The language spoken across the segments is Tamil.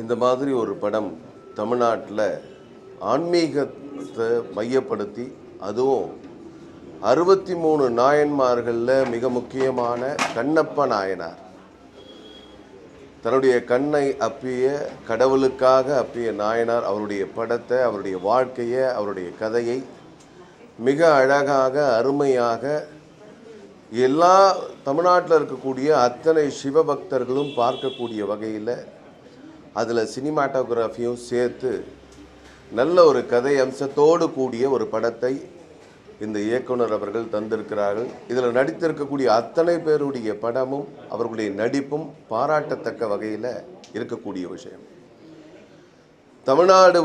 இந்த மாதிரி ஒரு படம் தமிழ்நாட்டில் ஆன்மீகத்தை மையப்படுத்தி, அதுவும் 63 நாயன்மார்களில் மிக முக்கியமான கண்ணப்ப நாயனார் தன்னுடைய கண்ணை அப்பிய கடவுளுக்காக அப்பிய நாயனார் அவருடைய படத்தை, அவருடைய வாழ்க்கையை, அவருடைய கதையை மிக அழகாக அருமையாக எல்லா தமிழ்நாட்டில் இருக்கக்கூடிய அத்தனை சிவபக்தர்களும் பார்க்கக்கூடிய வகையில் அதில் சினிமாட்டோகிராஃபியும் சேர்த்து நல்ல ஒரு கதை அம்சத்தோடு கூடிய ஒரு படத்தை இந்த இயக்குனர் அவர்கள் தந்திருக்கிறார்கள். இதில் நடித்திருக்கக்கூடிய அத்தனை பேருடைய படமும் அவர்களுடைய நடிப்பும் பாராட்டத்தக்க வகையில் இருக்கக்கூடிய விஷயம். தமிழ்நாடு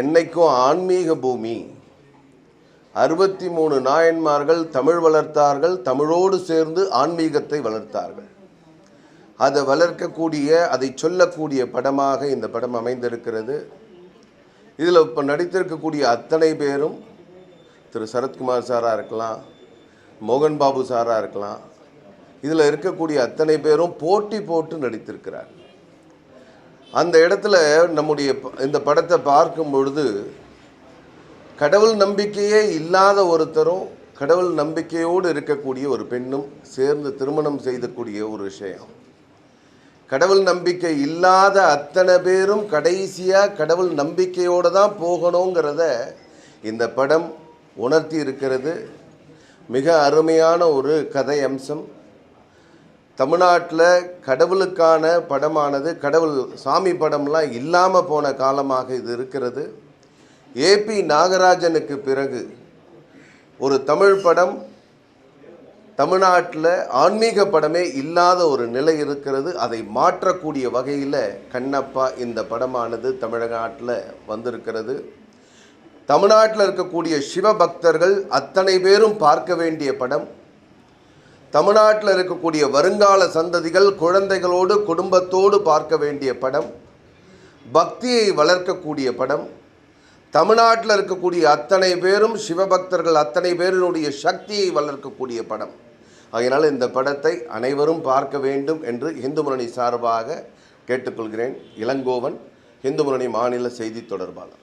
என்னைக்கும் ஆன்மீக பூமி. 63 நாயன்மார்கள் தமிழ் வளர்த்தார்கள், தமிழோடு சேர்ந்து ஆன்மீகத்தை வளர்த்தார்கள். அதை வளர்க்கக்கூடிய, அதை சொல்லக்கூடிய படமாக இந்த படம் அமைந்திருக்கிறது. இதில் இப்போ நடித்திருக்கக்கூடிய அத்தனை பேரும் திரு சரத்குமார் சாராக இருக்கலாம், மோகன் பாபு சாராக இருக்கலாம், இதில் இருக்கக்கூடிய அத்தனை பேரும் போட்டி போட்டு நடித்திருக்கிறார். அந்த இடத்துல நம்முடைய இந்த படத்தை பார்க்கும் பொழுது கடவுள் நம்பிக்கையே இல்லாத ஒருத்தரும் கடவுள் நம்பிக்கையோடு இருக்கக்கூடிய ஒரு பெண்ணும் சேர்ந்து திருமணம் செய்யக்கூடிய ஒரு விஷயம். கடவுள் நம்பிக்கை இல்லாத அத்தனை பேரும் கடைசியாக கடவுள் நம்பிக்கையோடு தான் போகணுங்கிறத இந்த படம் உணர்த்தி இருக்கிறது. மிக அருமையான ஒரு கதை அம்சம். தமிழ்நாட்டில் கடவுளுக்கான படமானது, கடவுள் சாமி படம்லாம் இல்லாமல் போன காலமாக இது இருக்கிறது. ஏபி நாகராஜனுக்கு பிறகு ஒரு தமிழ் படம் தமிழ்நாட்டில் ஆன்மீக படமே இல்லாத ஒரு நிலை இருக்கிறது. அதை மாற்றக்கூடிய வகையில் கண்ணப்பா இந்த படமானது தமிழ்நாட்டில் வந்திருக்கிறது. தமிழ்நாட்டில் இருக்கக்கூடிய சிவபக்தர்கள் அத்தனை பேரும் பார்க்க வேண்டிய படம். தமிழ்நாட்டில் இருக்கக்கூடிய வருங்கால சந்ததிகள் குழந்தைகளோடு குடும்பத்தோடு பார்க்க வேண்டிய படம். பக்தியை வளர்க்கக்கூடிய படம். தமிழ்நாட்டில் இருக்கக்கூடிய அத்தனை பேரும் சிவபக்தர்கள் அத்தனை பேரினுடைய சக்தியை வளர்க்கக்கூடிய படம். அதனால் இந்த படத்தை அனைவரும் பார்க்க வேண்டும் என்று இந்து முன்னணி சார்பாக கேட்டுக்கொள்கிறேன். இளங்கோவன், இந்து முன்னணி மாநில செய்தி தொடர்பாளர்.